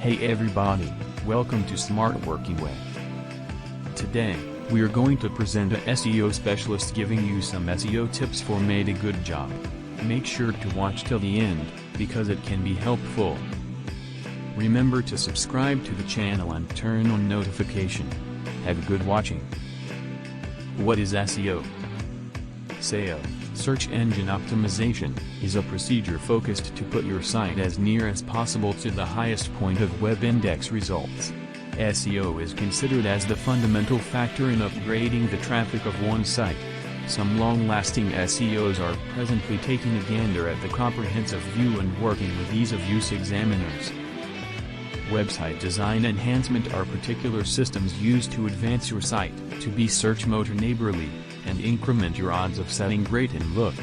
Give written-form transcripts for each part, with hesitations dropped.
Hey everybody, welcome to Smartworkingway. Today, we are going to present a SEO specialist giving you some SEO tips for made a good job. Make sure to watch till the end, because it can be helpful. Remember to subscribe to the channel and turn on notification. Have a good watching. What is SEO? SEO, search engine optimization, is a procedure focused to put your site as near as possible to the highest point of web index results. SEO is considered as the fundamental factor in upgrading the traffic of one site. Some long-lasting SEOs are presently taking a gander at the comprehensive view and working with ease-of-use examiners. Website design enhancement are particular systems used to advance your site, to be search motor neighborly, and increment your odds of setting great in look.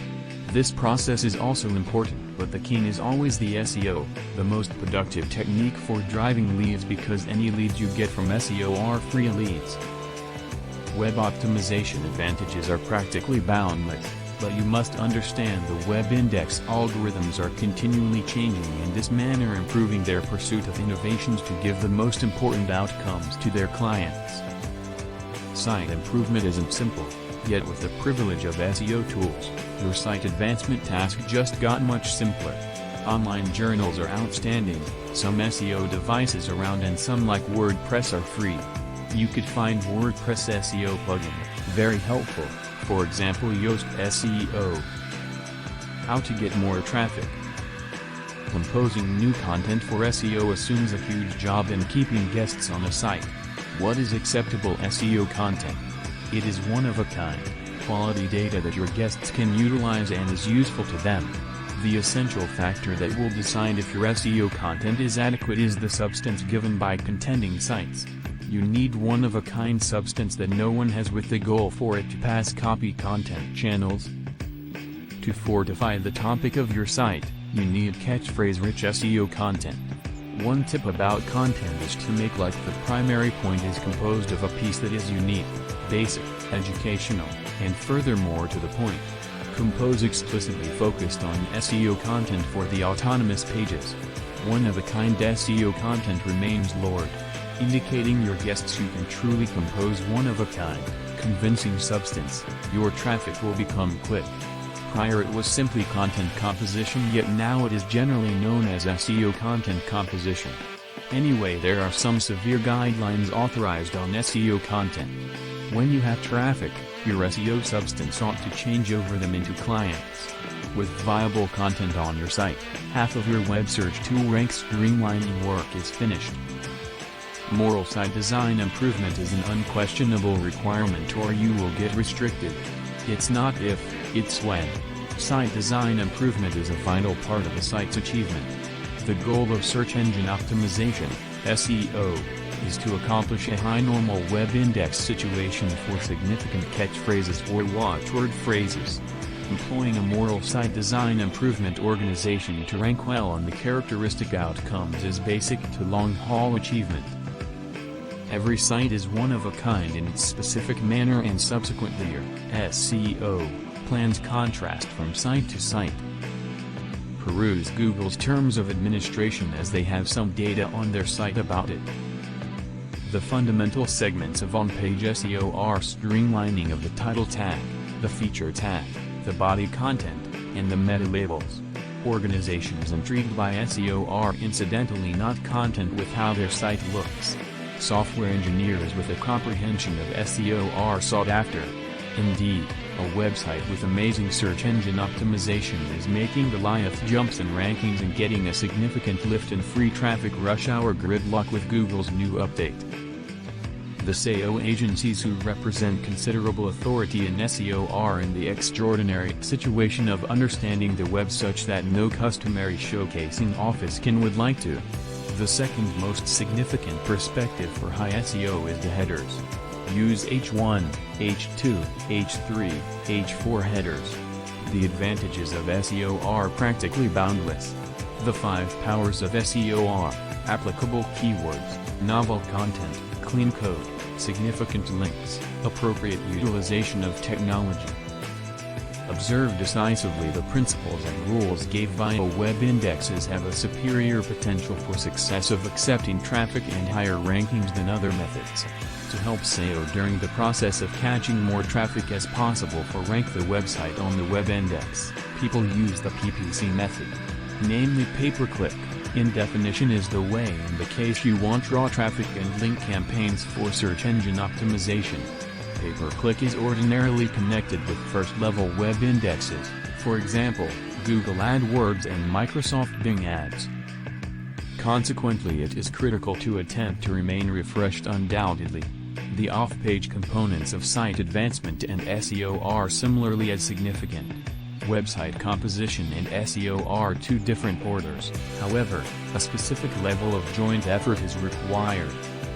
This process is also important, but the king is always the SEO, the most productive technique for driving leads because any leads you get from SEO are free leads. Web optimization advantages are practically boundless, but you must understand the web index algorithms are continually changing in this manner, improving their pursuit of innovations to give the most important outcomes to their clients. Site improvement isn't simple, yet with the privilege of SEO tools, your site advancement task just got much simpler. Online journals are outstanding, some SEO devices around and some like WordPress are free. You could find WordPress SEO plugin very helpful, for example Yoast SEO. How to get more traffic? Composing new content for SEO assumes a huge job in keeping guests on a site. What is acceptable SEO content? It is one of a kind, quality data that your guests can utilize and is useful to them. The essential factor that will decide if your SEO content is adequate is the substance given by contending sites. You need one-of-a-kind substance that no one has with the goal for it to pass copy content channels. To fortify the topic of your site, you need catchphrase-rich SEO content. One tip about content is to make like the primary point is composed of a piece that is unique, basic, educational, and furthermore to the point. Compose explicitly focused on SEO content for the autonomous pages. One-of-a-kind SEO content remains Lord, indicating your guests you can truly compose one-of-a-kind, convincing substance. Your traffic will become quick. Prior it was simply content composition, yet now it is generally known as SEO content composition. Anyway, there are some severe guidelines authorized on SEO content. When you have traffic, your SEO substance ought to change over them into clients. With viable content on your site, half of your web search tool rank streamlining work is finished. Moral site design improvement is an unquestionable requirement or you will get restricted. It's not if, it's when. Site design improvement is a vital part of a site's achievement. The goal of search engine optimization, SEO, is to accomplish a high normal web index situation for significant catchphrases or watchword phrases. Employing a moral site design improvement organization to rank well on the characteristic outcomes is basic to long-haul achievement. Every site is one of a kind in its specific manner and subsequently your SEO plans contrast from site to site. Peruse Google's terms of administration as they have some data on their site about it. The fundamental segments of on-page SEO are streamlining of the title tag, the feature tag, the body content, and the meta labels. Organizations intrigued by SEO are incidentally not content with how their site looks. Software engineers with a comprehension of SEO are sought after. Indeed, a website with amazing search engine optimization is making Goliath jumps in rankings and getting a significant lift in free traffic rush hour gridlock with Google's new update. The SEO agencies who represent considerable authority in SEO are in the extraordinary situation of understanding the web such that no customary showcasing office would like to. The second most significant perspective for high SEO is the headers. Use H1, H2, H3, H4 headers. The advantages of SEO are practically boundless. The 5 powers of SEO are applicable keywords, novel content, clean code, significant links, appropriate utilization of technology. Observe decisively the principles and rules gave by web indexes have a superior potential for success of accepting traffic and higher rankings than other methods. To help SEO during the process of catching more traffic as possible for rank the website on the web index, people use the PPC method. Namely pay-per-click, in definition is the way in the case you want raw traffic and link campaigns for search engine optimization. Pay-per-click is ordinarily connected with first-level web indexes, for example, Google AdWords and Microsoft Bing Ads. Consequently, it is critical to attempt to remain refreshed undoubtedly. The off-page components of site advancement and SEO are similarly as significant. Website composition and SEO are two different orders, however, a specific level of joint effort is required.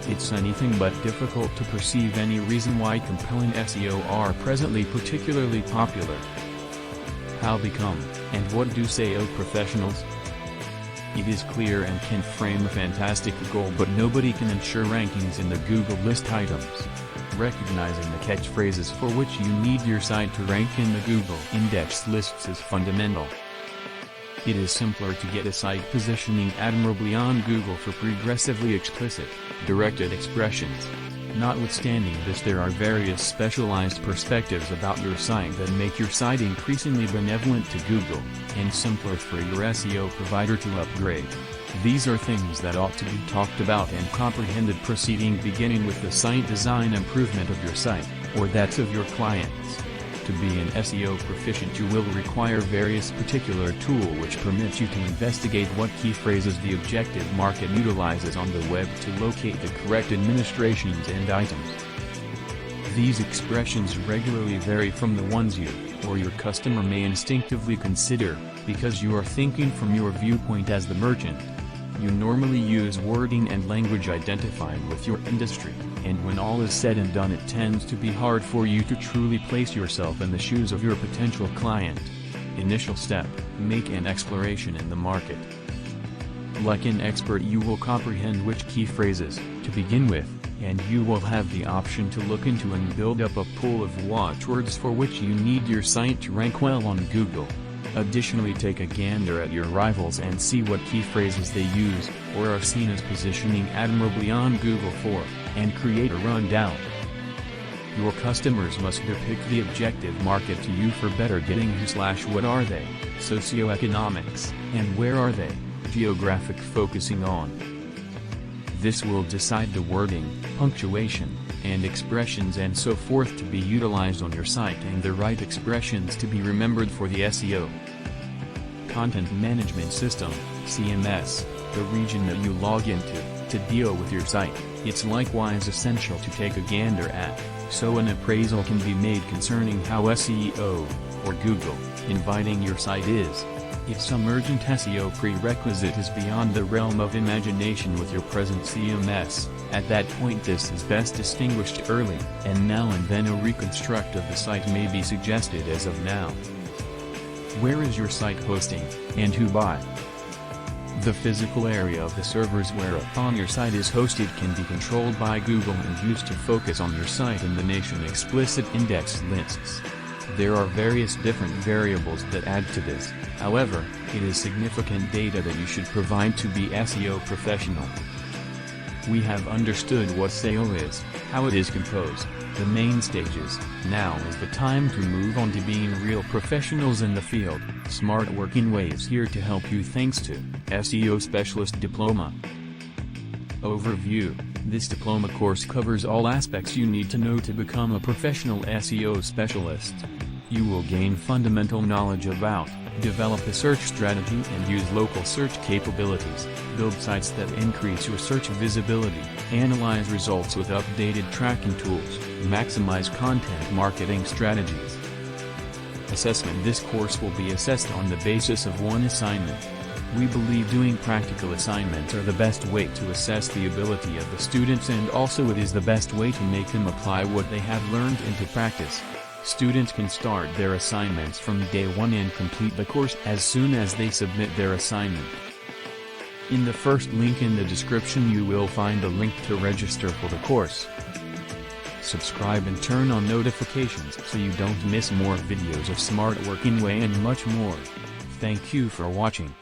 It's anything but difficult to perceive any reason why compelling SEO are presently particularly popular. How become, and what do SEO professionals? It is clear and can frame a fantastic goal, but nobody can ensure rankings in the Google list items. Recognizing the catchphrases for which you need your site to rank in the Google index lists is fundamental. It is simpler to get a site positioning admirably on Google for progressively explicit, directed expressions. Notwithstanding this, there are various specialized perspectives about your site that make your site increasingly benevolent to Google, and simpler for your SEO provider to upgrade. These are things that ought to be talked about and comprehended beginning with the site design improvement of your site, or that of your clients. To be an SEO proficient, you will require various particular tools which permit you to investigate what key phrases the objective market utilizes on the web to locate the correct administrations and items. These expressions regularly vary from the ones you, or your customer may instinctively consider, because you are thinking from your viewpoint as the merchant. You normally use wording and language identified with your industry, and when all is said and done, it tends to be hard for you to truly place yourself in the shoes of your potential client. Initial step: make an exploration in the market. Like an expert, you will comprehend which key phrases to begin with, and you will have the option to look into and build up a pool of watchwords for which you need your site to rank well on Google. Additionally, take a gander at your rivals and see what key phrases they use, or are seen as positioning admirably on Google for, and create a rundown. Your customers must depict the objective market to you for better getting who/what are they, socioeconomics, and where are they, geographic focusing on. This will decide the wording, punctuation, and expressions and so forth to be utilized on your site, and the right expressions to be remembered for the SEO. Content Management System, CMS, the region that you log into, to deal with your site. It's likewise essential to take a gander at, so an appraisal can be made concerning how SEO, or Google, inviting your site is. If some urgent SEO prerequisite is beyond the realm of imagination with your present CMS, at that point this is best distinguished early, and now and then a reconstruct of the site may be suggested as of now. Where is your site hosting, and who by? The physical area of the servers whereupon your site is hosted can be controlled by Google and used to focus on your site in the nation explicit index lists. There are various different variables that add to this, however, it is significant data that you should provide to be SEO professional. We have understood what SEO is, how it is composed, the main stages. Now is the time to move on to being real professionals in the field. Smartworkingway is here to help you thanks to SEO Specialist Diploma. Overview: this diploma course covers all aspects you need to know to become a professional SEO specialist. You will gain fundamental knowledge about, develop a search strategy and use local search capabilities, build sites that increase your search visibility, analyze results with updated tracking tools, maximize content marketing strategies. Assessment: this course will be assessed on the basis of one assignment. We believe doing practical assignments are the best way to assess the ability of the students, and also it is the best way to make them apply what they have learned into practice. Students can start their assignments from day one and complete the course as soon as they submit their assignment. In the first link in the description you will find a link to register for the course. Subscribe and turn on notifications so you don't miss more videos of Smart Working Way and much more. Thank you for watching.